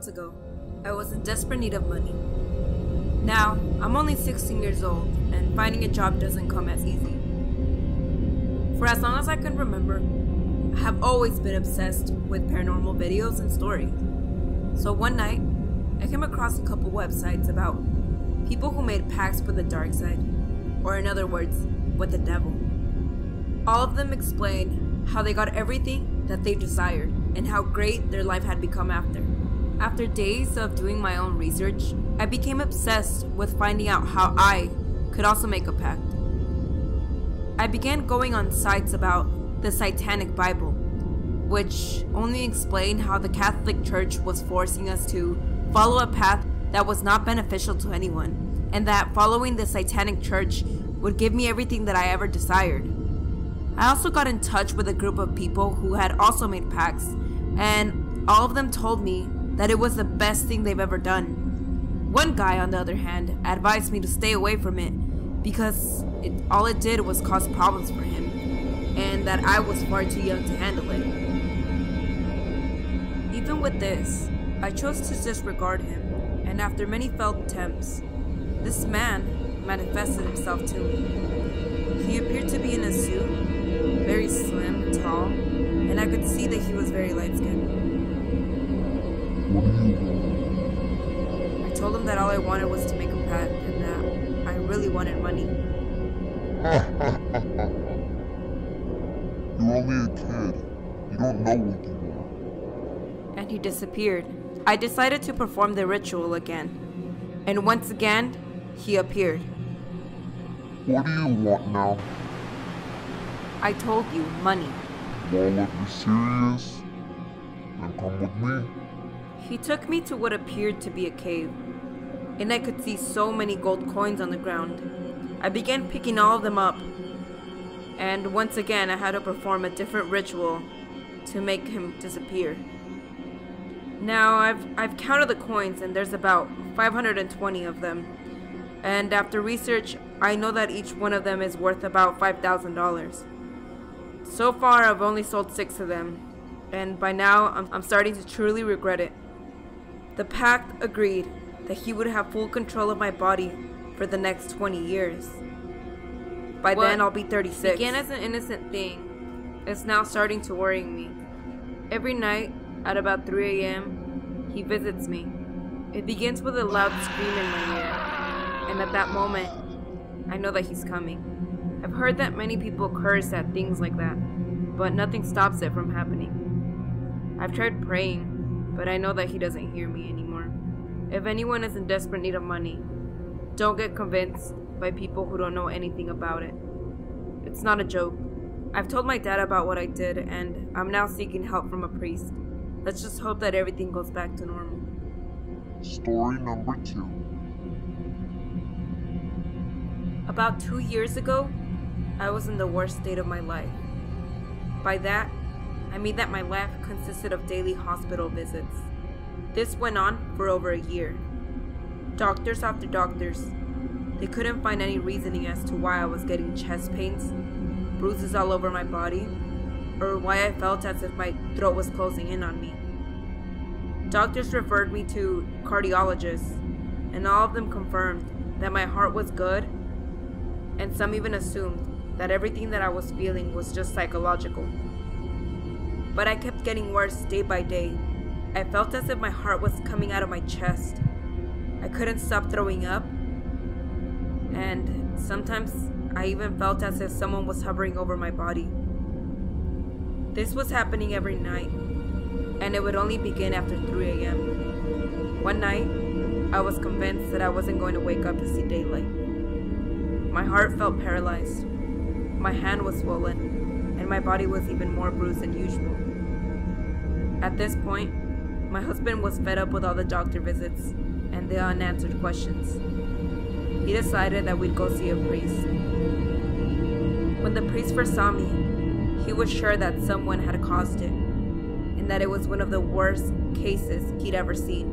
months ago, I was in desperate need of money. Now, I'm only 16 years old, and finding a job doesn't come as easy. For as long as I can remember, I have always been obsessed with paranormal videos and stories. So one night, I came across a couple websites about people who made pacts with the dark side, or in other words, with the devil. All of them explained how they got everything that they desired and how great their life had become after. After days of doing my own research, I became obsessed with finding out how I could also make a pact. I began going on sites about the Satanic Bible, which only explained how the Catholic Church was forcing us to follow a path that was not beneficial to anyone, and that following the Satanic Church would give me everything that I ever desired. I also got in touch with a group of people who had also made pacts, and all of them told me that it was the best thing they've ever done. One guy, on the other hand, advised me to stay away from it because all it did was cause problems for him, and that I was far too young to handle it. Even with this, I chose to disregard him, and after many failed attempts, this man manifested himself to me. He appeared to be in a suit, very slim, tall, and I could see that he was very light-skinned. What do you want? I told him that all I wanted was to make a pact and that I really wanted money. You're only a kid. You don't know what you want. And he disappeared. I decided to perform the ritual again. And once again, he appeared. What do you want now? I told you, money. Well, if you're serious, then come with me. He took me to what appeared to be a cave, and I could see so many gold coins on the ground. I began picking all of them up, and once again I had to perform a different ritual to make him disappear. Now I've counted the coins, and there's about 520 of them, and after research I know that each one of them is worth about $5,000. So far I've only sold 6 of them, and by now I'm starting to truly regret it. The pact agreed that he would have full control of my body for the next 20 years. By then I'll be 36. Began as an innocent thing, it's now starting to worry me. Every night at about 3 a.m. he visits me. It begins with a loud scream in my ear, and at that moment I know that he's coming. I've heard that many people curse at things like that, but nothing stops it from happening. I've tried praying, but I know that he doesn't hear me anymore. If anyone is in desperate need of money, don't get convinced by people who don't know anything about it. It's not a joke. I've told my dad about what I did, and I'm now seeking help from a priest. Let's just hope that everything goes back to normal. Story number 2. About 2 years ago, I was in the worst state of my life. By that, I mean that my life consisted of daily hospital visits. This went on for over a year. Doctors after doctors, they couldn't find any reasoning as to why I was getting chest pains, bruises all over my body, or why I felt as if my throat was closing in on me. Doctors referred me to cardiologists, and all of them confirmed that my heart was good, and some even assumed that everything that I was feeling was just psychological. But I kept getting worse day by day. I felt as if my heart was coming out of my chest. I couldn't stop throwing up, and sometimes I even felt as if someone was hovering over my body. This was happening every night, and it would only begin after 3 a.m. One night, I was convinced that I wasn't going to wake up to see daylight. My heart felt paralyzed. My hand was swollen, and my body was even more bruised than usual. At this point, my husband was fed up with all the doctor visits and the unanswered questions. He decided that we'd go see a priest. When the priest first saw me, he was sure that someone had caused it, and that it was one of the worst cases he'd ever seen.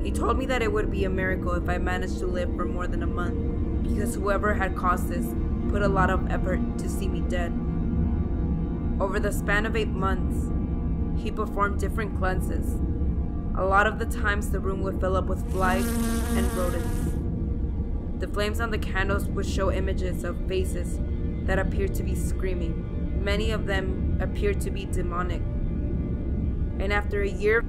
He told me that it would be a miracle if I managed to live for more than a month, because whoever had caused this put a lot of effort to see me dead. Over the span of 8 months, he performed different cleanses, A lot of the times the room would fill up with flies and rodents. The flames on the candles would show images of faces that appeared to be screaming. Many of them appeared to be demonic. And after a year,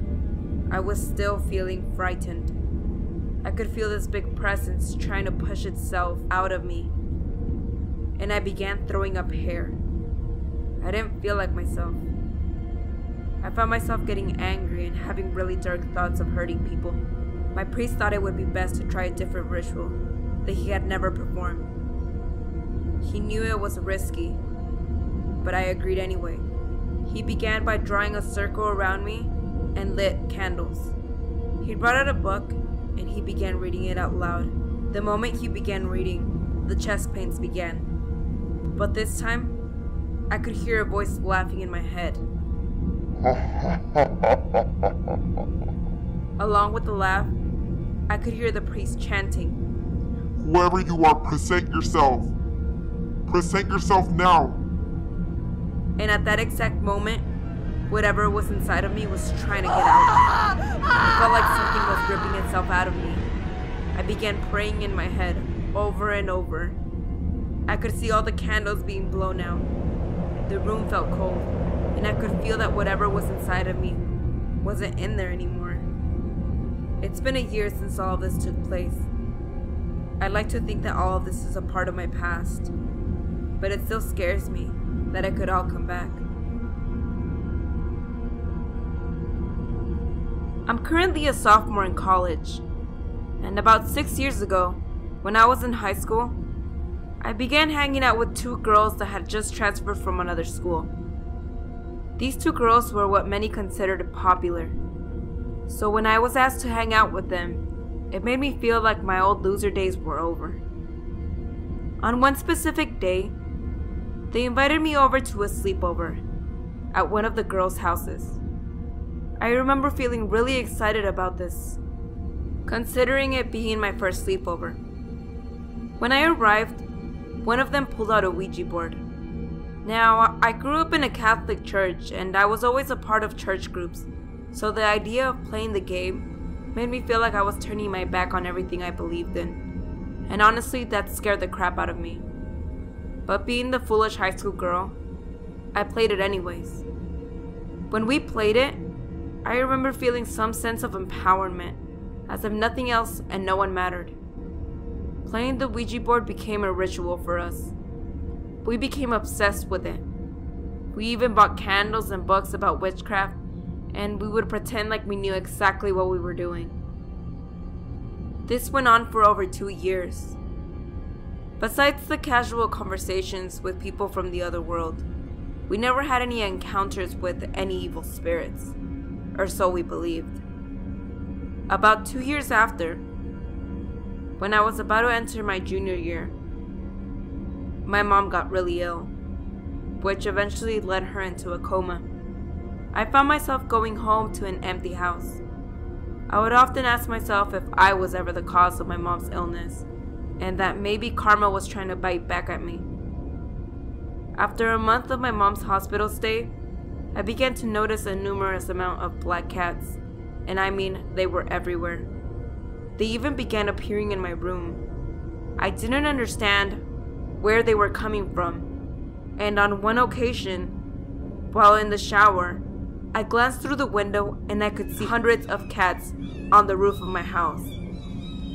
I was still feeling frightened. I could feel this big presence trying to push itself out of me. And I began throwing up hair. I didn't feel like myself. I found myself getting angry and having really dark thoughts of hurting people. My priest thought it would be best to try a different ritual that he had never performed. He knew it was risky, but I agreed anyway. He began by drawing a circle around me and lit candles. He brought out a book and he began reading it out loud. The moment he began reading, the chest pains began. But this time, I could hear a voice laughing in my head. Along with the laugh, I could hear the priest chanting, "Whoever you are, present yourself. Present yourself now." And at that exact moment, whatever was inside of me was trying to get out. It felt like something was ripping itself out of me. I began praying in my head, over and over. I could see all the candles being blown out. The room felt cold, and I could feel that whatever was inside of me wasn't in there anymore. It's been a year since all of this took place. I'd like to think that all of this is a part of my past, but it still scares me that it could all come back. I'm currently a sophomore in college, and about 6 years ago, when I was in high school, I began hanging out with two girls that had just transferred from another school. These two girls were what many considered popular, so when I was asked to hang out with them, it made me feel like my old loser days were over. On one specific day, they invited me over to a sleepover at one of the girls' houses. I remember feeling really excited about this, considering it being my first sleepover. When I arrived, one of them pulled out a Ouija board. Now, I grew up in a Catholic church and I was always a part of church groups, so the idea of playing the game made me feel like I was turning my back on everything I believed in. And honestly, that scared the crap out of me. But being the foolish high school girl, I played it anyways. When we played it, I remember feeling some sense of empowerment, as if nothing else and no one mattered. Playing the Ouija board became a ritual for us. We became obsessed with it. We even bought candles and books about witchcraft, and we would pretend like we knew exactly what we were doing. This went on for over 2 years. Besides the casual conversations with people from the other world, we never had any encounters with any evil spirits, or so we believed. About 2 years after, when I was about to enter my junior year, my mom got really ill, which eventually led her into a coma. I found myself going home to an empty house. I would often ask myself if I was ever the cause of my mom's illness, and that maybe karma was trying to bite back at me. After a month of my mom's hospital stay, I began to notice a numerous amount of black cats, and I mean they were everywhere. They even began appearing in my room. I didn't understand where they were coming from, and on one occasion, while in the shower, I glanced through the window and I could see hundreds of cats on the roof of my house.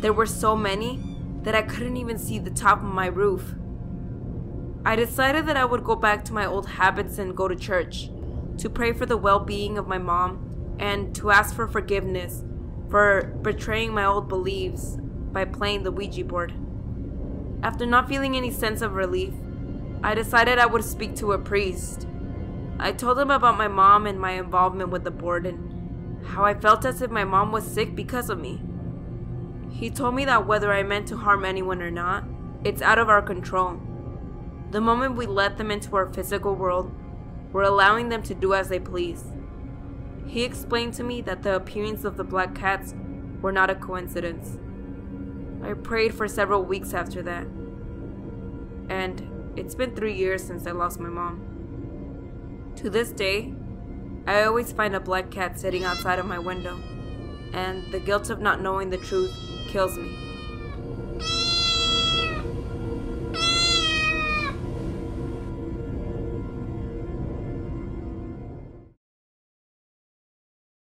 There were so many that I couldn't even see the top of my roof. I decided that I would go back to my old habits and go to church, to pray for the well-being of my mom and to ask for forgiveness for betraying my old beliefs by playing the Ouija board. After not feeling any sense of relief, I decided I would speak to a priest. I told him about my mom and my involvement with the board and how I felt as if my mom was sick because of me. He told me that whether I meant to harm anyone or not, it's out of our control. The moment we let them into our physical world, we're allowing them to do as they please. He explained to me that the appearance of the black cats were not a coincidence. I prayed for several weeks after that, and it's been 3 years since I lost my mom. To this day, I always find a black cat sitting outside of my window, and the guilt of not knowing the truth kills me.